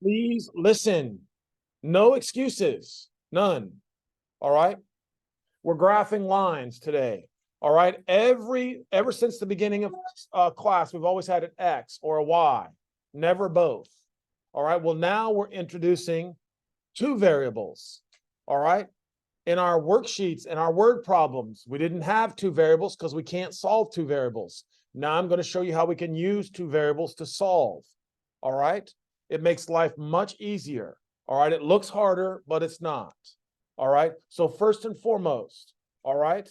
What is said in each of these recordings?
Please listen. No excuses. None. All right. We're graphing lines today. All right. Ever since the beginning of class, we've always had an X or a Y, never both. All right. Well, now we're introducing two variables. All right. In our worksheets and our word problems, we didn't have two variables because we can't solve two variables. Now I'm going to show you how we can use two variables to solve. All right. It makes life much easier. All right. It looks harder, but it's not. All right. So first and foremost, all right,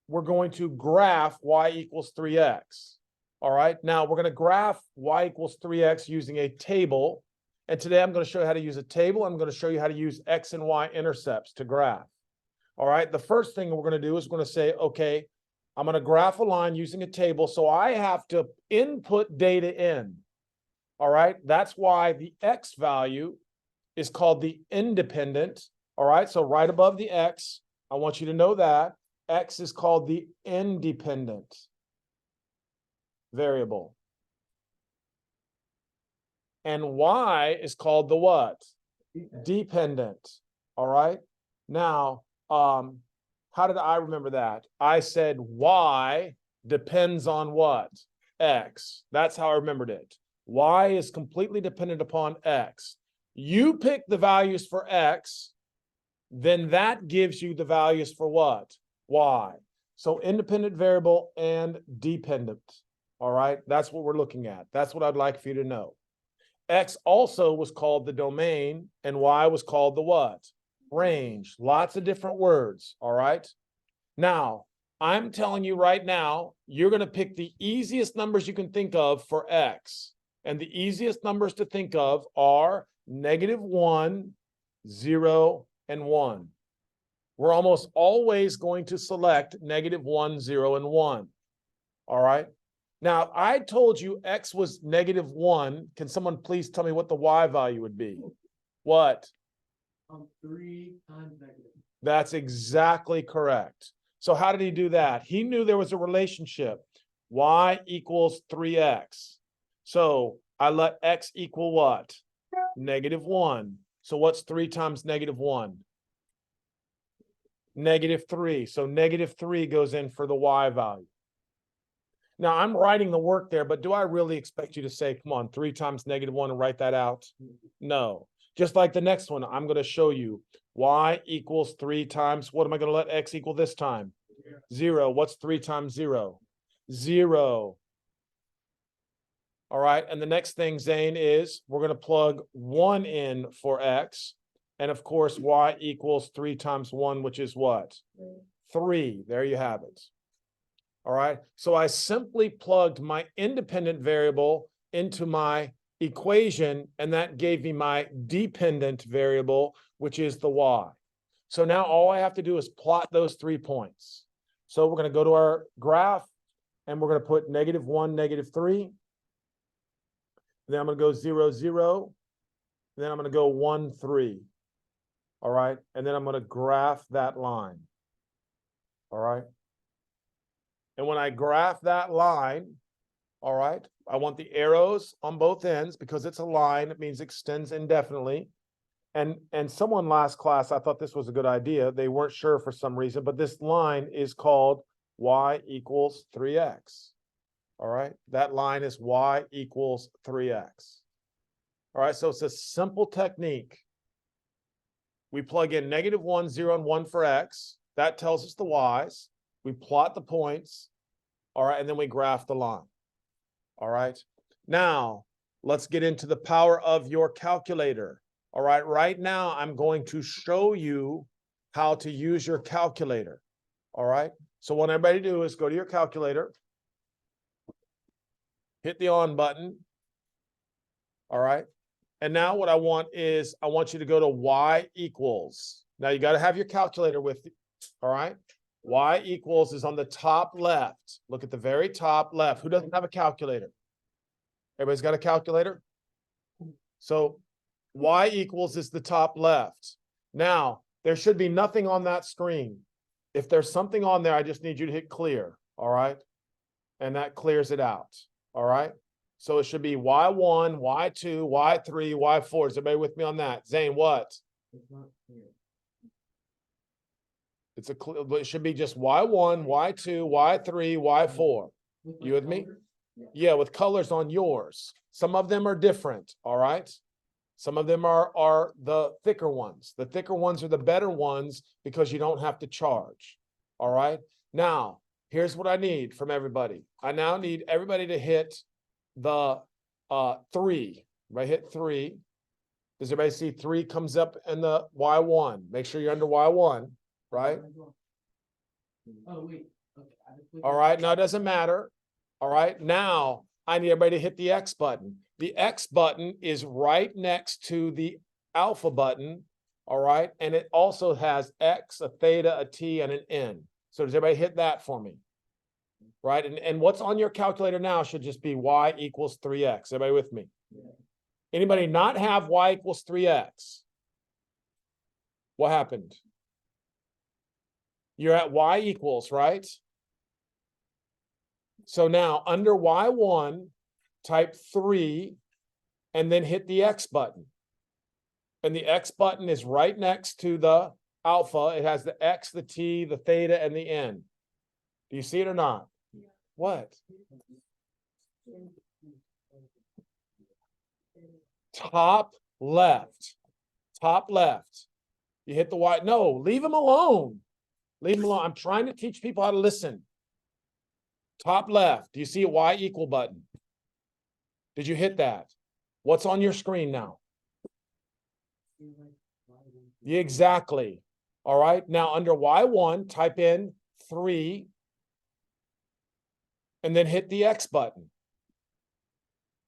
we're going to graph y equals 3x. All right. Now we're going to graph y equals 3x using a table. And today I'm going to show you how to use a table. I'm going to show you how to use x and y intercepts to graph. All right. The first thing we're going to do is we're going to say, okay, I'm going to graph a line using a table. So I have to input data in. All right. That's why the x value is called the independent. All right. So right above the x, I want you to know that x is called the independent variable. And y is called the what? Dependent. All right. Now, how did I remember that? I said y depends on what? X. That's how I remembered it. Y is completely dependent upon x. You pick the values for x, then that gives you the values for what? Y. So independent variable and dependent. All right. That's what we're looking at. That's what I'd like for you to know. X also was called the domain and Y was called the what? Range. Lots of different words. All right. Now, I'm telling you right now, you're going to pick the easiest numbers you can think of for X. And the easiest numbers to think of are -1, 0, and 1. We're almost always going to select -1, 0, and 1. All right. Now, I told you x was -1. Can someone please tell me what the y value would be? What? 3 times negative. That's exactly correct. So how did he do that? He knew there was a relationship. Y equals 3x. So I let x equal what? -1. So what's 3 times -1? -3. So -3 goes in for the y value. Now, I'm writing the work there, but do I really expect you to say, come on, 3 times -1 and write that out? No. Just like the next one, I'm going to show you y equals 3 times, what am I going to let x equal this time? 0. What's 3 times 0? 0. All right. And the next thing, Zane, is we're going to plug 1 in for x. And of course, y equals 3 times 1, which is what? 3. There you have it. All right. So I simply plugged my independent variable into my equation, and that gave me my dependent variable, which is the y. So now all I have to do is plot those 3 points. So we're going to go to our graph, and we're going to put -1, -3. Then I'm going to go 0, 0. Then I'm going to go 1, 3. All right. And then I'm going to graph that line. All right. And when I graph that line, all right, I want the arrows on both ends because it's a line. It means extends indefinitely. And someone last class, I thought this was a good idea. They weren't sure for some reason, but this line is called y equals 3x. All right, that line is y equals 3x. All right, so it's a simple technique. We plug in -1, 0, and 1 for x. That tells us the y's. We plot the points, all right, and then we graph the line. All right. Now, let's get into the power of your calculator. All right. Right now, I'm going to show you how to use your calculator. All right. So what everybody do is go to your calculator, hit the on button. All right. And now what I want is I want you to go to y equals. Now you got to have your calculator with you. All right. Y equals is on the top left. Look at the very top left. Who doesn't have a calculator? Everybody's got a calculator? So y equals is the top left. Now, there should be nothing on that screen. If there's something on there, I just need you to hit clear. All right. And that clears it out. All right. So it should be y1, y2, y3, y4. Is everybody with me on that? Zane, what? It's not clear. It should be just y1, y2, y3, y4. You with me? colors? Yeah, with colors on yours. Some of them are different, all right? Some of them are the thicker ones. The thicker ones are the better ones because you don't have to charge, all right? Now, here's what I need from everybody. I now need everybody to hit the 3. Everybody hit 3. Does everybody see 3 comes up in the y1? Make sure you're under y1, right? Oh, wait. Okay. I just clicked All on- right, now it doesn't matter. All right, now I need everybody to hit the X button. The X button is right next to the alpha button, all right? And it also has X, a theta, a T, and an N. So does everybody hit that for me? Right, and what's on your calculator now should just be Y equals 3X. Everybody with me? Yeah. Anybody not have Y equals 3X? What happened? You're at Y equals, right? So now under Y1, type 3, and then hit the X button. And the X button is right next to the alpha. It has the X, the T, the theta, and the N. Do you see it or not? What? Top left. Top left. You hit the Y. No, leave them alone. Leave them alone. I'm trying to teach people how to listen. Top left. Do you see a Y equal button? Did you hit that? What's on your screen now? Yeah, exactly. All right. Now under Y1, type in 3 and then hit the X button.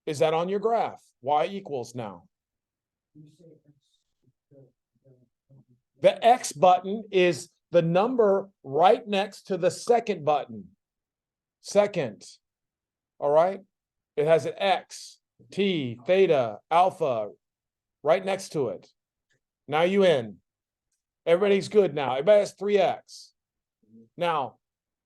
Is that on your graph? Y equals now. The X button is the number right next to the second button. Second. All right. It has an X, T, theta, alpha right next to it. Now you in. Everybody's good now. Everybody has 3X. Now,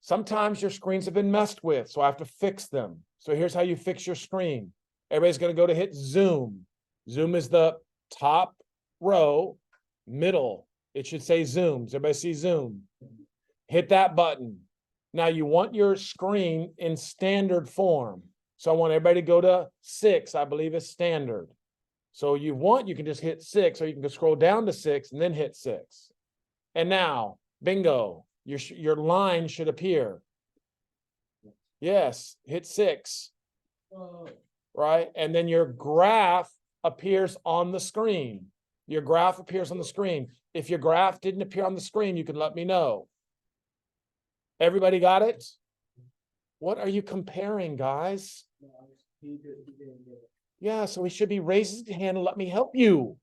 sometimes your screens have been messed with, so I have to fix them. So here's how you fix your screen. Everybody's going to go to hit zoom. Zoom is the top row, middle. It should say zooms. Everybody see zoom. Hit that button. Now you want your screen in standard form. So I want everybody to go to 6, I believe is standard. So you can just hit 6, or you can go scroll down to 6 and then hit 6. And now, bingo, your line should appear. Yes, hit 6. Right? And then your graph appears on the screen. Your graph appears on the screen. If your graph didn't appear on the screen, you can let me know. Everybody got it? What are you comparing, guys? Yeah, so he should be raising his hand and let me help you.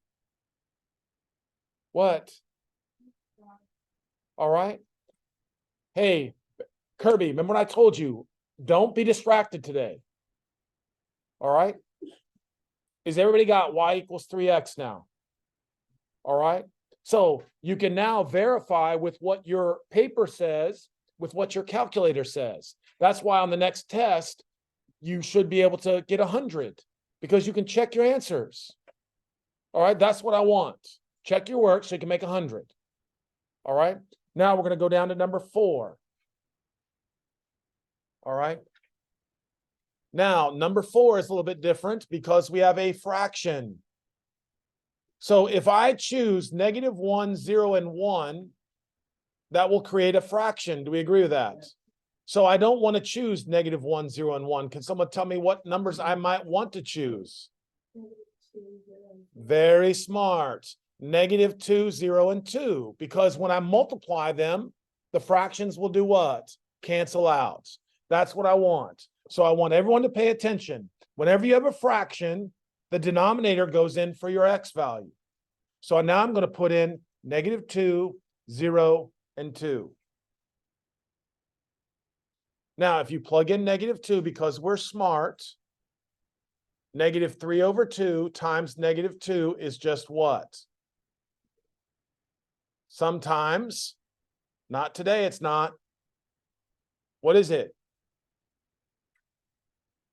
What? All right. Hey, Kirby, remember what I told you? Don't be distracted today. All right. Is everybody got Y equals 3X now? All right. So you can now verify with what your paper says, with what your calculator says. That's why on the next test, you should be able to get 100 because you can check your answers. All right. That's what I want. Check your work so you can make 100. All right. Now we're going to go down to number 4. All right. Now, number 4 is a little bit different because we have a fraction. So if I choose -1, 0, and 1, that will create a fraction. Do we agree with that? So I don't want to choose -1, 0, and 1. Can someone tell me what numbers I might want to choose? Very smart. -2, 0, and 2. Because when I multiply them, the fractions will do what? Cancel out. That's what I want. So I want everyone to pay attention. Whenever you have a fraction, the denominator goes in for your X value. So now I'm going to put in -2, 0, and 2. Now, if you plug in -2, because we're smart, -3/2 times -2 is just what? Sometimes, not today, it's not. What is it?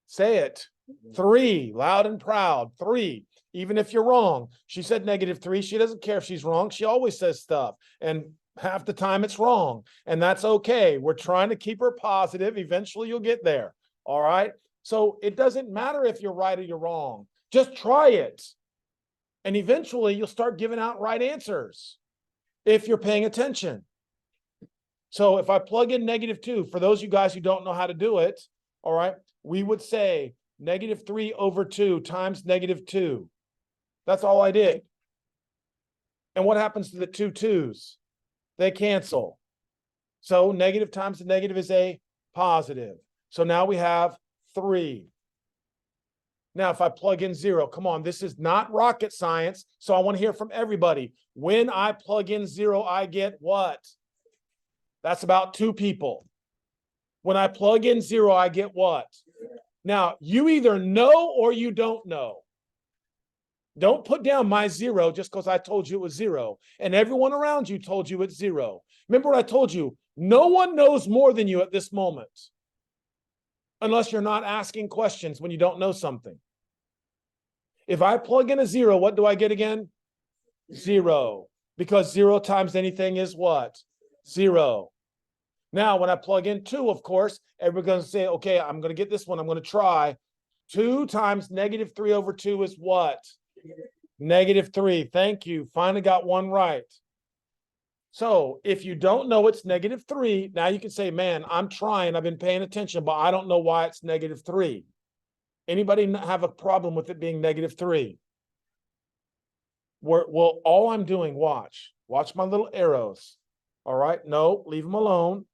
Say it. 3, loud and proud. 3, even if you're wrong. She said -3. She doesn't care if she's wrong. She always says stuff. And half the time it's wrong. And that's okay. We're trying to keep her positive. Eventually you'll get there. All right. So it doesn't matter if you're right or you're wrong. Just try it. And eventually you'll start giving out right answers if you're paying attention. So if I plug in -2, for those of you guys who don't know how to do it, all right, we would say -3/2 times -2. That's all I did. And what happens to the 2 2's? They cancel. So negative times the negative is a positive. So now we have 3. Now, if I plug in 0, come on, this is not rocket science. So I want to hear from everybody. When I plug in 0, I get what? That's about 2 people. When I plug in 0, I get what? Now, you either know or you don't know. Don't put down my 0 just because I told you it was 0. And everyone around you told you it's 0. Remember what I told you? No one knows more than you at this moment. Unless you're not asking questions when you don't know something. If I plug in a 0, what do I get again? 0. Because 0 times anything is what? 0. Now, when I plug in 2, of course, everybody's going to say, okay, I'm going to get this one. I'm going to try. 2 times -3/2 is what? -3. Thank you. Finally got one right. So if you don't know it's -3, now you can say, man, I'm trying. I've been paying attention, but I don't know why it's -3. Anybody have a problem with it being -3? Well, all I'm doing, watch my little arrows. All right. No, leave him alone.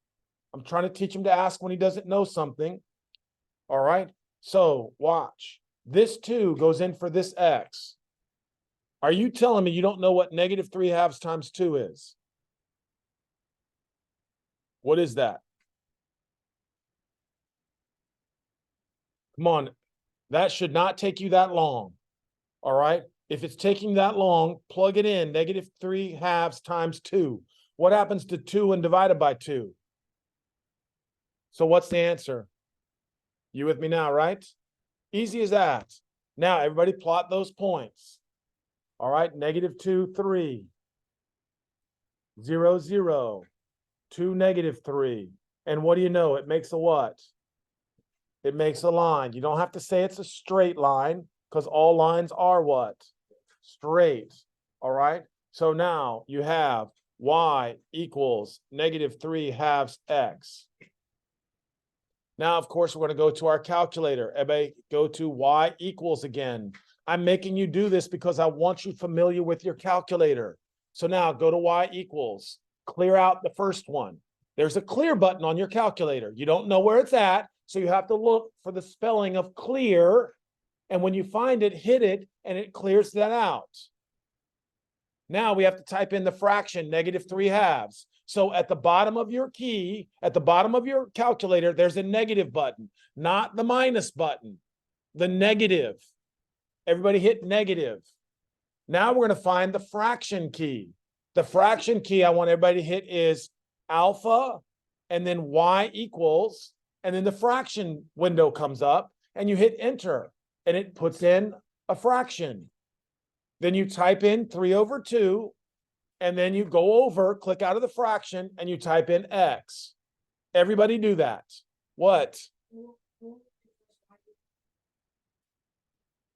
I'm trying to teach him to ask when he doesn't know something. All right. So watch. This 2 goes in for this x. Are you telling me you don't know what -3/2 times 2 is? What is that? Come on. That should not take you that long. All right. If it's taking that long, plug it in. -3/2 times 2. What happens to 2 and divided by 2? So what's the answer? You with me now, right? Easy as that. Now, everybody plot those points. All right. -2, 3. 0, 0. 2, -3. And what do you know? It makes a what? It makes a line. You don't have to say it's a straight line because all lines are what? Straight. All right. So now you have y equals -3/2 x. Now, of course, we're going to go to our calculator. Everybody go to y equals again. I'm making you do this because I want you familiar with your calculator. So now go to y equals. Clear out the first one. There's a clear button on your calculator. You don't know where it's at, so you have to look for the spelling of clear. And when you find it, hit it, and it clears that out. Now we have to type in the fraction, -3/2. So at the bottom of your key, at the bottom of your calculator, there's a negative button, not the minus button, the negative. Everybody hit negative. Now we're going to find the fraction key. The fraction key I want everybody to hit is alpha, and then y equals, and then the fraction window comes up, and you hit enter, and it puts in a fraction. Then you type in 3/2, and then you go over, click out of the fraction, and you type in x. Everybody do that. What?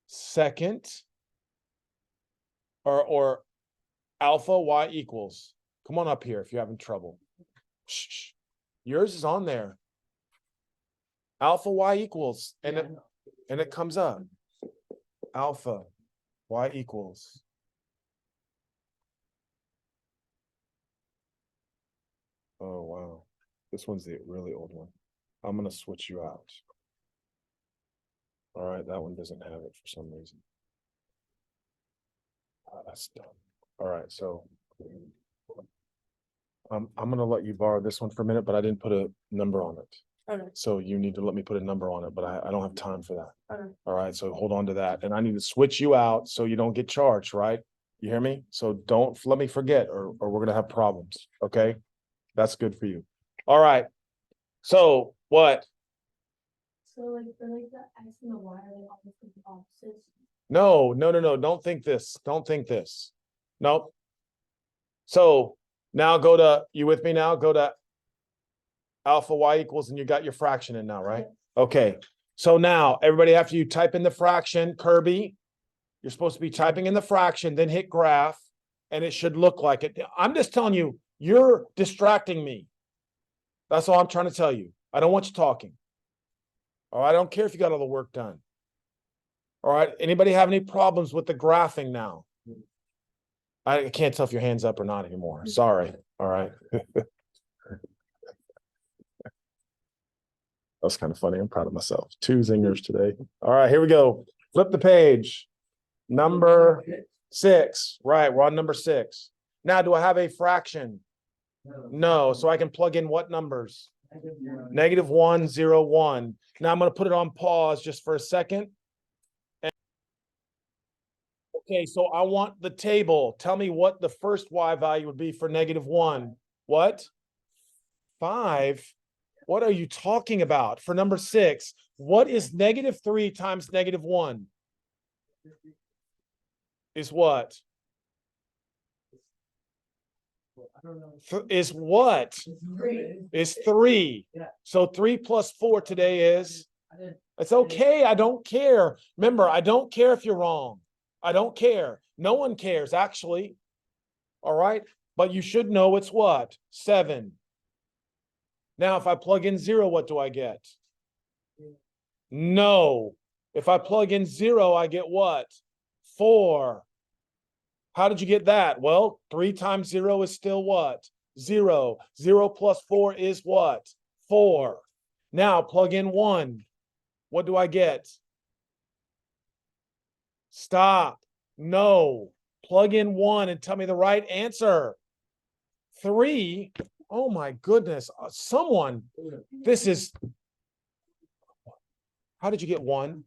Second, or alpha y equals. Come on up here if you're having trouble. Shh. Yours is on there. Alpha y equals, and it comes up. Alpha y equals. Oh, wow. This one's the really old one. I'm going to switch you out. All right, that one doesn't have it for some reason. That's dumb. All right, so I'm going to let you borrow this one for a minute, but I didn't put a number on it. Okay. So you need to let me put a number on it, but I don't have time for that. Okay. All right, so hold on to that. And I need to switch you out so you don't get charged, right? You hear me? So don't let me forget, or we're going to have problems. Okay. That's good for you. All right. So what? So like for like the X and the Y, are they always gonna be opposites? No, no, no, no. Don't think this. Don't think this. Nope. So now go to, you with me now? Go to alpha y equals, and you got your fraction in now, right? Okay. So now everybody, after you type in the fraction, Kirby, you're supposed to be typing in the fraction, then hit graph, and it should look like it. I'm just telling you, you're distracting me. That's all I'm trying to tell you. I don't want you talking. All right. I don't care if you got all the work done. All right. Anybody have any problems with the graphing now? I can't tell if your hand's up or not anymore. Sorry. All right. That's kind of funny. I'm proud of myself. 2 zingers today. All right, here we go. Flip the page. Number 6. Right, we're on number 6. Now, do I have a fraction? No. So I can plug in what numbers? -1, 0, 1. Now I'm going to put it on pause just for a second. Okay, so I want the table. Tell me what the first y value would be for -1. What? 5. What are you talking about? For number 6, what is -3 times -1? Is what? I don't know. Is what? It's three. Is 3. Yeah. So 3 plus 4 today is? I didn't. It's okay. I don't care. Remember, I don't care if you're wrong. I don't care. No one cares, actually. All right. But you should know it's what? 7. Now, if I plug in 0, what do I get? No. If I plug in 0, I get what? 4. How did you get that? Well, 3 times 0 is still what? 0. 0 plus 4 is what? 4. Now, plug in 1. What do I get? Stop. No. Plug in 1 and tell me the right answer. 3. Oh my goodness. Someone, this is, how did you get 1?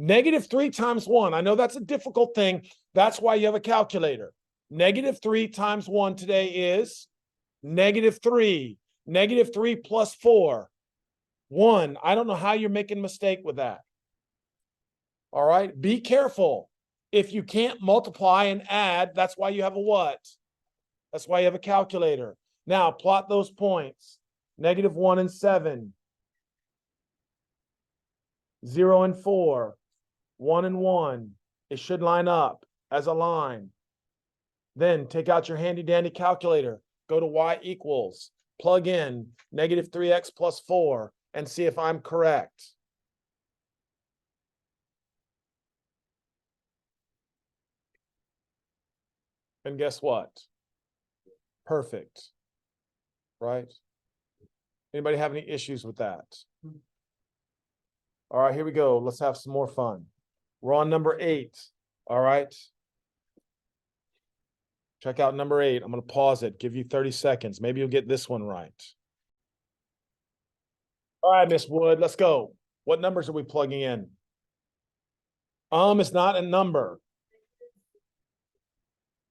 -3 times 1. I know that's a difficult thing. That's why you have a calculator. -3 times 1 today is -3. -3 plus 4. 1. I don't know how you're making a mistake with that. All right. Be careful. If you can't multiply and add, that's why you have a what? That's why you have a calculator. Now plot those points. -1 and 7. 0 and 4. 1 and 1. It should line up as a line. Then take out your handy dandy calculator. Go to y equals. Plug in -3x plus 4 and see if I'm correct. And guess what? Perfect. Right? Anybody have any issues with that? All right, here we go. Let's have some more fun. We're on number 8. All right. Check out number 8. I'm going to pause it, give you 30 seconds. Maybe you'll get this one right. All right, Miss Wood, let's go. What numbers are we plugging in? It's not a number.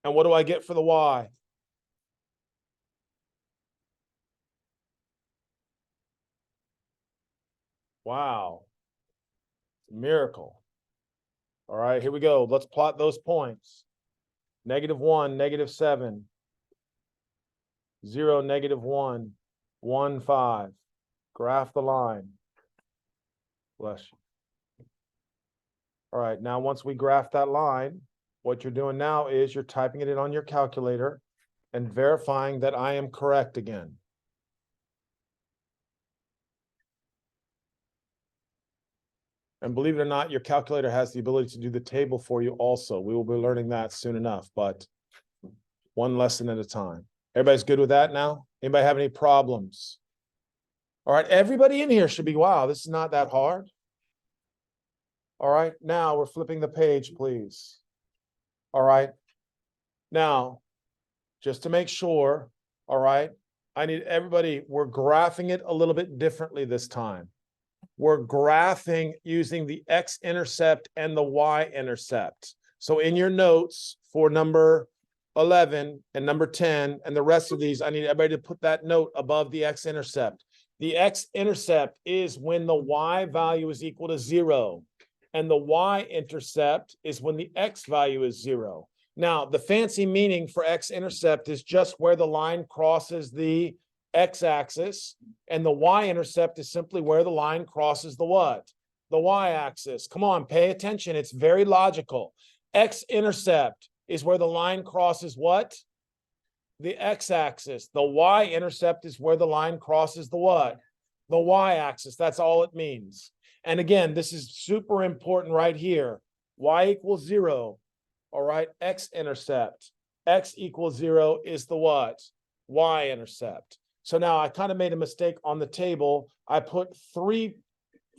And what do I get for the y? Wow. Miracle. All right, here we go. Let's plot those points. -1, -7. 0, -1. 1, 5. Graph the line. Bless you. All right, now once we graph that line, what you're doing now is you're typing it in on your calculator and verifying that I am correct again. And believe it or not, your calculator has the ability to do the table for you also. We will be learning that soon enough, but one lesson at a time. Everybody's good with that now? Anybody have any problems? All right, everybody in here should be, wow, this is not that hard. All right, now we're flipping the page, please. All right, now, just to make sure, all right, I need everybody, we're graphing it a little bit differently this time. We're graphing using the x-intercept and the y-intercept. So in your notes for number 11 and number 10 and the rest of these, I need everybody to put that note above the x-intercept. The x-intercept is when the y value is equal to 0. And the y-intercept is when the x value is 0. Now, the fancy meaning for x-intercept is just where the line crosses the x-axis, and the y-intercept is simply where the line crosses the what? The y-axis. Come on, pay attention. It's very logical. X-intercept is where the line crosses what? The x-axis. The y-intercept is where the line crosses the what? The y-axis. That's all it means. And again, this is super important right here. Y equals 0. All right, x-intercept. X equals 0 is the what? Y-intercept. So now I kind of made a mistake on the table. I put 3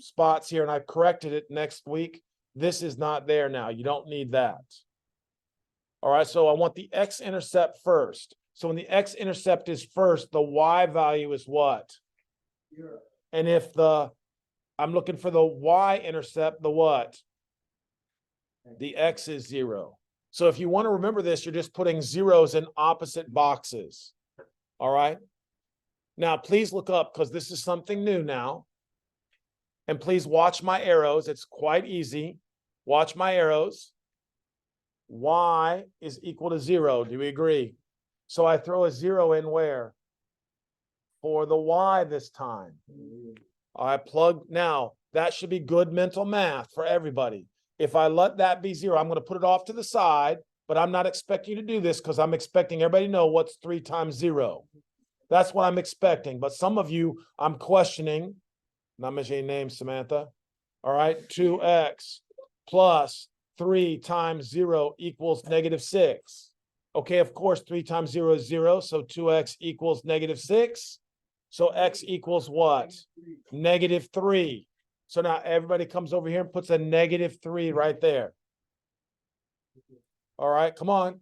spots here and I corrected it next week. This is not there now. You don't need that. All right, so I want the x-intercept first. So when the x-intercept is first, the y value is what? 0. And if I'm looking for the y-intercept, the what? The x is 0. So if you want to remember this, you're just putting zeros in opposite boxes. All right. Now, please look up because this is something new now. And please watch my arrows. It's quite easy. Watch my arrows. Y is equal to 0. Do we agree? So I throw a 0 in where? For the y this time. I plug. Now, that should be good mental math for everybody. If I let that be 0, I'm going to put it off to the side, but I'm not expecting you to do this because I'm expecting everybody to know what's 3 times 0. That's what I'm expecting. But some of you, I'm questioning. Not mentioning names, Samantha. All right, 2x plus 3 times 0 equals -6. Okay, of course, 3 times 0 is 0, so 2x equals -6. So x equals what? -3. So now everybody comes over here and puts a -3 right there. All right, come on.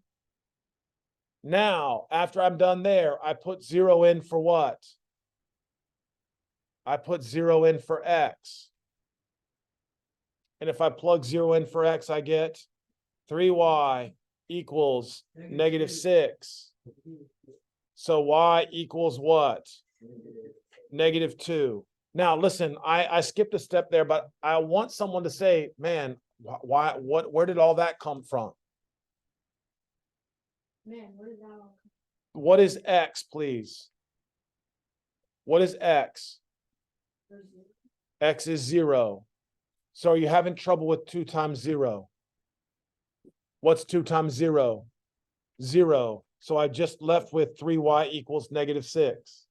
Now, after I'm done there, I put 0 in for what? I put 0 in for x. And if I plug 0 in for x, I get 3y equals -6. So y equals what? -2. Now, listen, I skipped a step there, but I want someone to say, man, where did all that come from? Man, where did that all come What is x, please? What is x? from? X is 0. So are you having trouble with 2 times 0? What's 2 times 0? 0. So I just left with 3y equals -6.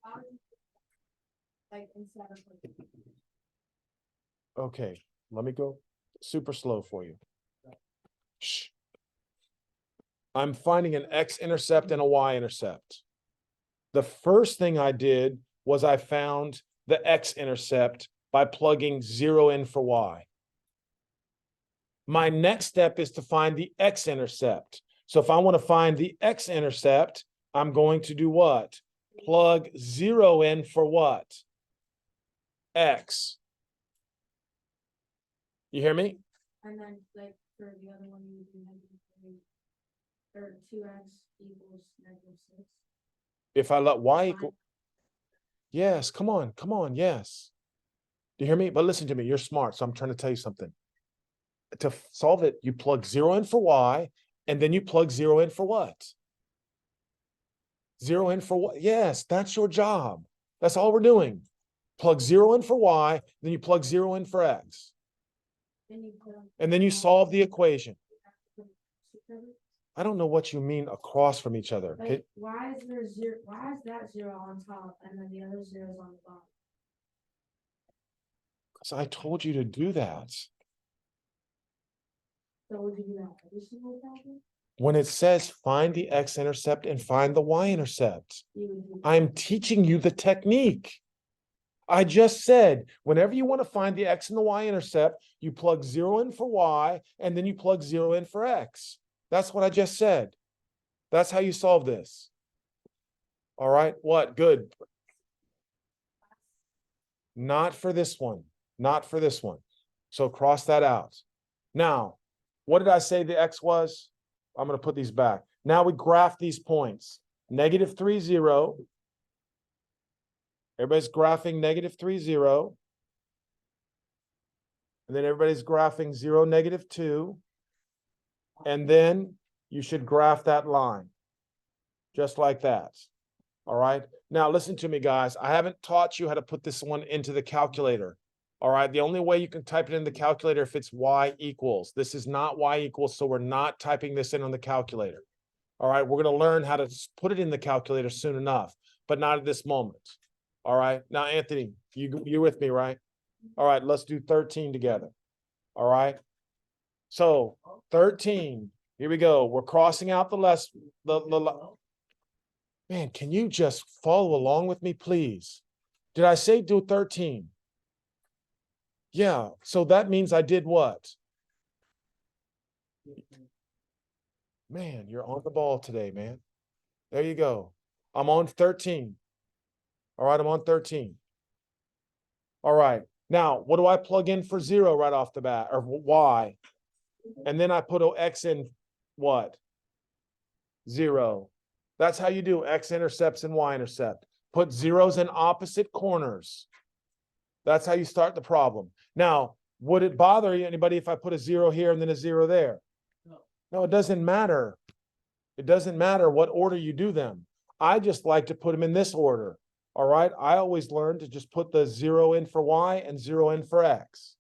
Like instead of like, Okay, let me go super slow for you. Shh. I'm finding an x-intercept and a y-intercept. The first thing I did was I found the x-intercept by plugging 0 in for y. My next step is to find the x-intercept. So if I want to find the x-intercept, I'm going to do what? Plug 0 in for what? X. You hear me? and then like for the other one, you would do -3, or 2x equals -6. If I let y equal, yes, come on, yes. Do you hear me? But listen to me, you're smart, so I'm trying to tell you something. To solve it, you plug 0 in for y, and then you plug 0 in for what? 0 in for what? Yes, that's your job. That's all we're doing. Plug 0 in for y, then you plug 0 in for x. Then you put them. And then you solve the equation. Put two of it. I don't know what you mean across from each other. Okay? Like, why is there 0? Why is that 0 on top and then the other 0's on the bottom? Because I told you to do that. So would you do that every single problem? When it says find the x-intercept and find the y-intercept, You would do. I'm teaching you the technique. I just said, whenever you want to find the x and the y-intercept, you plug 0 in for y, and then you plug 0 in for x. That's what I just said. That's how you solve this. All right, what? Good. Not for this one. Not for this one. So cross that out. Now, what did I say the x was? I'm going to put these back. Now we graph these points. -3, 0. Everybody's graphing -3, 0. And then everybody's graphing 0, -2. And then you should graph that line. Just like that. All right. Now listen to me, guys. I haven't taught you how to put this one into the calculator. All right. The only way you can type it in the calculator if it's y equals. This is not y equals, so we're not typing this in on the calculator. All right. We're going to learn how to put it in the calculator soon enough, but not at this moment. All right. Now, Anthony, you're with me, right? All right. Let's do 13 together. All right. So 13. Here we go. We're crossing out Man, can you just follow along with me, please? Did I say do 13? Yeah, so that means I did what? Man, you're on the ball today, man. There you go. I'm on 13. All right, I'm on 13. All right. Now, what do I plug in for 0 right off the bat, or y? And then I put x in what? 0. That's how you do x-intercepts and y-intercept. Put zeros in opposite corners. That's how you start the problem. Now, would it bother anybody if I put a 0 here and then a 0 there? No, it doesn't matter. It doesn't matter what order you do them. I just like to put them in this order. All right. I always learn to just put the 0 in for y and 0 in for x.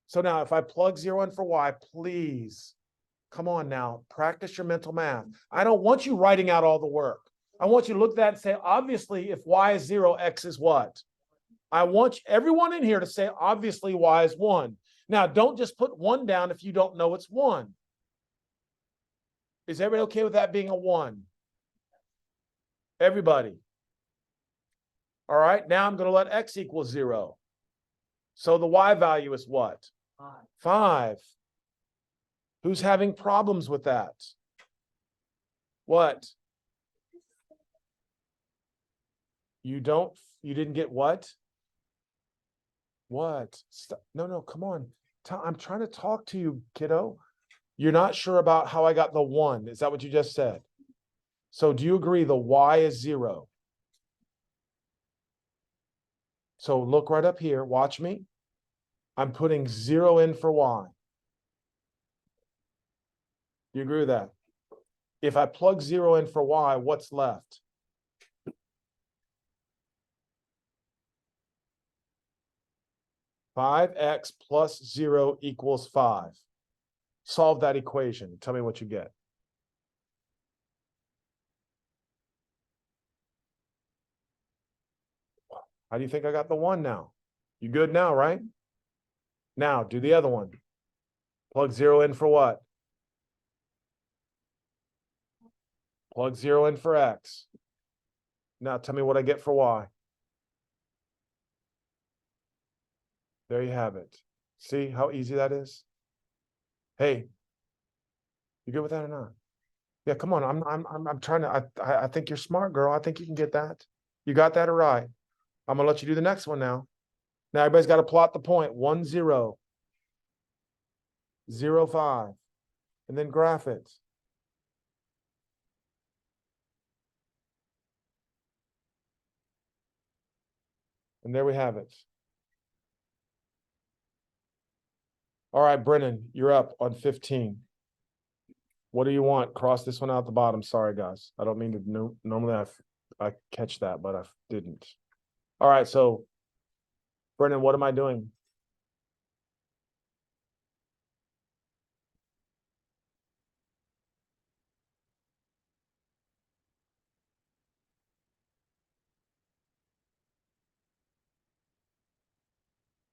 So now if I plug 0 in for y, please, come on now, practice your mental math. I don't want you writing out all the work. I want you to look at that and say, obviously, if y is 0, x is what? I want everyone in here to say, obviously, y is 1. Now, don't just put 1 down if you don't know it's 1. Is everybody okay with that being a 1? Everybody. All right, now I'm going to let x equal 0. So the y value is what? 5. Who's having problems with that? What? You didn't get what? What? No, come on. I'm trying to talk to you, kiddo. You're not sure about how I got the 1. Is that what you just said? So do you agree the y is 0? So look right up here. Watch me. I'm putting 0 in for y. You agree with that? If I plug 0 in for y, what's left? (5x plus 0 equals 5). Solve that equation. Tell me what you get. How do you think I got the 1 now? You good now, right? Now, do the other one. Plug 0 in for what? Plug 0 in for x. Now, tell me what I get for y. There you have it. See how easy that is? Hey, you good with that or not? Yeah, come on. I'm trying to. I think you're smart, girl. I think you can get that. You got that right. I'm gonna let you do the next one now. Now everybody's got to plot the point. 1, 0, 0, 5, and then graph it. And there we have it. All right, Brennan, you're up on 15. What do you want? Cross this one out the bottom. Sorry, guys. I don't mean to. Normally I catch that, but I didn't. All right, so Brennan, what am I doing?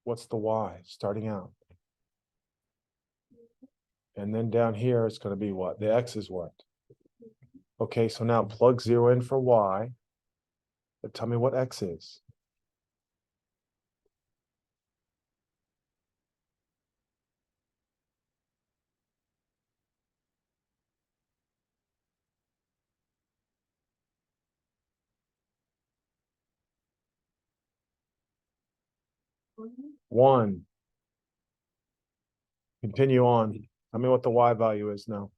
What's the y starting out? And then down here, it's going to be what? The x is what? Okay, so now plug 0 in for y. But tell me what x is. One. Continue on. Tell me what the y value is now.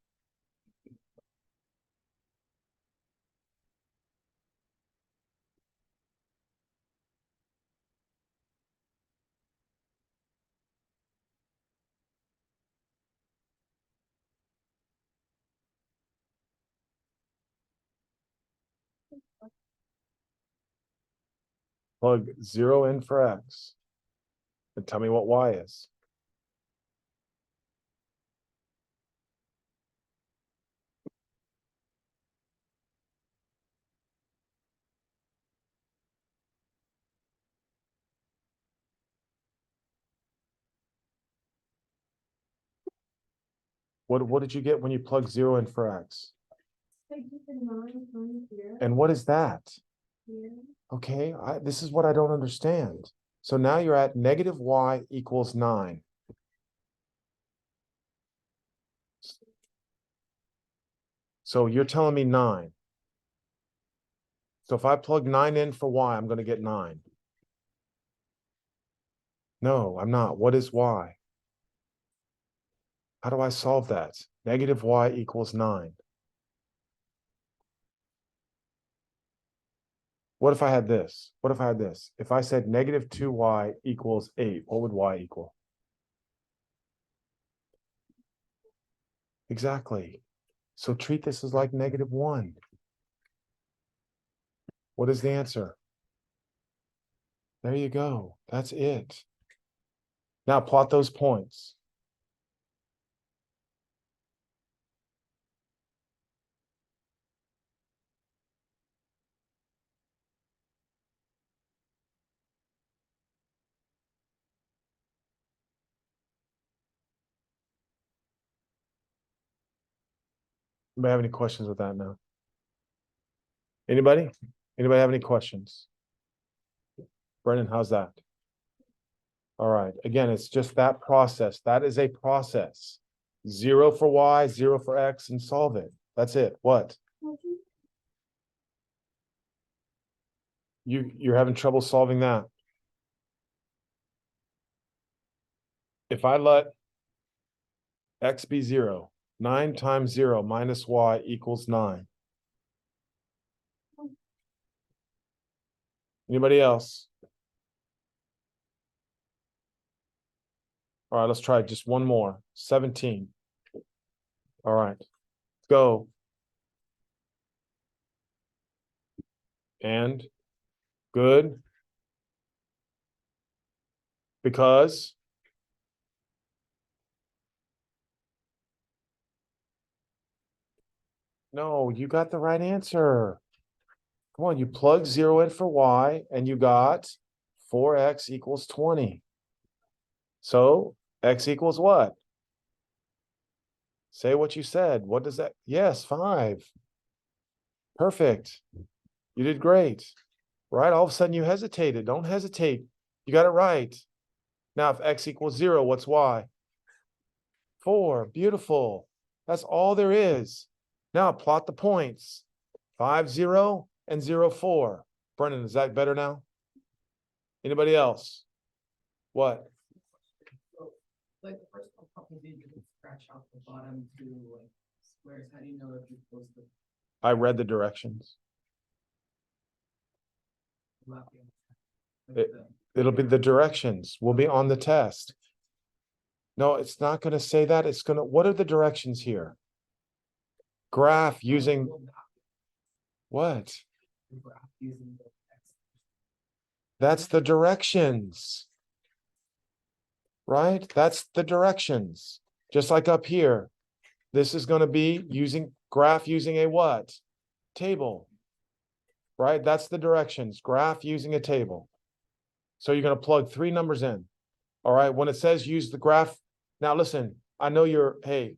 Plug 0 in for X. And tell me what Y is. What did you get when you plug 0 in for X? I get the 9 from here. And what is that? Here. Okay, this is what I don't understand. So now you're at negative Y equals 9. So you're telling me 9. So if I plug 9 in for Y, I'm going to get 9. No, I'm not. What is Y? How do I solve that? Negative Y equals 9. What if I had this? What if I had this? If I said negative 2Y equals 8, what would Y equal? Exactly. So treat this as like negative 1. What is the answer? There you go. That's it. Now plot those points. Anybody have any questions with that now? Anybody? Anybody have any questions? Brennan, how's that? All right. Again, it's just that process. That is a process. 0 for Y, 0 for X, and solve it. That's it. What? You're having trouble solving that. If I let X be 0, 9 times 0 minus Y equals 9. Anybody else? All right, let's try just one more. 17. All right, go. And good. Because no, you got the right answer. Come on, you plug 0 in for Y and you got 4X equals 20. So X equals what? Say what you said. What does that? Yes, 5. Perfect. You did great. Right? All of a sudden you hesitated. Don't hesitate. You got it right. Now, if X equals 0, what's Y? 4. Beautiful. That's all there is. Now plot the points. 5, 0 and 0, 4. Brennan, is that better now? Anybody else? What? Like the first one, probably did you scratch out the bottom two like squares? How do you know if you're supposed to I read the directions. left It- It'll be the directions. Will be on the test. No, it's not going to say that. It's going to, what are the directions here? Graph using what? using the X. That's the directions. Right? That's the directions. Just like up here. This is going to be using graph using a what? Table. Right? That's the directions. Graph using a table. So you're going to plug 3 numbers in. All right. When it says use the graph. Now listen, I know you're, hey,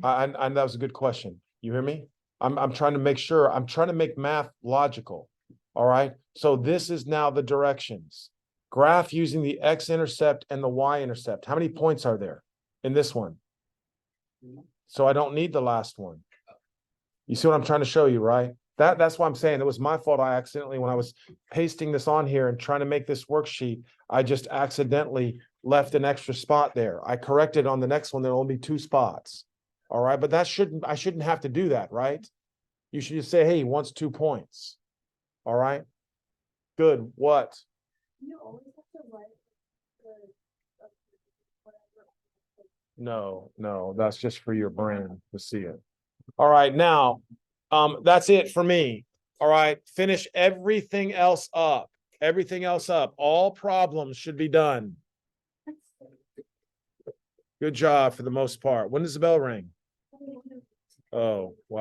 I that was a good question. You hear me? I'm trying to make sure, I'm trying to make math logical. All right. So this is now the directions. Graph using the x-intercept and the y-intercept. How many points are there in this one? So I don't need the last one. You see what I'm trying to show you, right? That's why I'm saying it was my fault. I accidentally, when I was pasting this on here and trying to make this worksheet, I just accidentally left an extra spot there. I corrected on the next one, there'll only be 2 spots. All right, but I shouldn't have to do that, right? You should just say, hey, he wants 2 points. All right. Good. What? You always have to write the whatever. No, that's just for your brain to see it. All right, now, that's it for me. All right, finish everything else up. everything else up. All problems should be done. Good job for the most part. When does the bell ring? Oh, wow.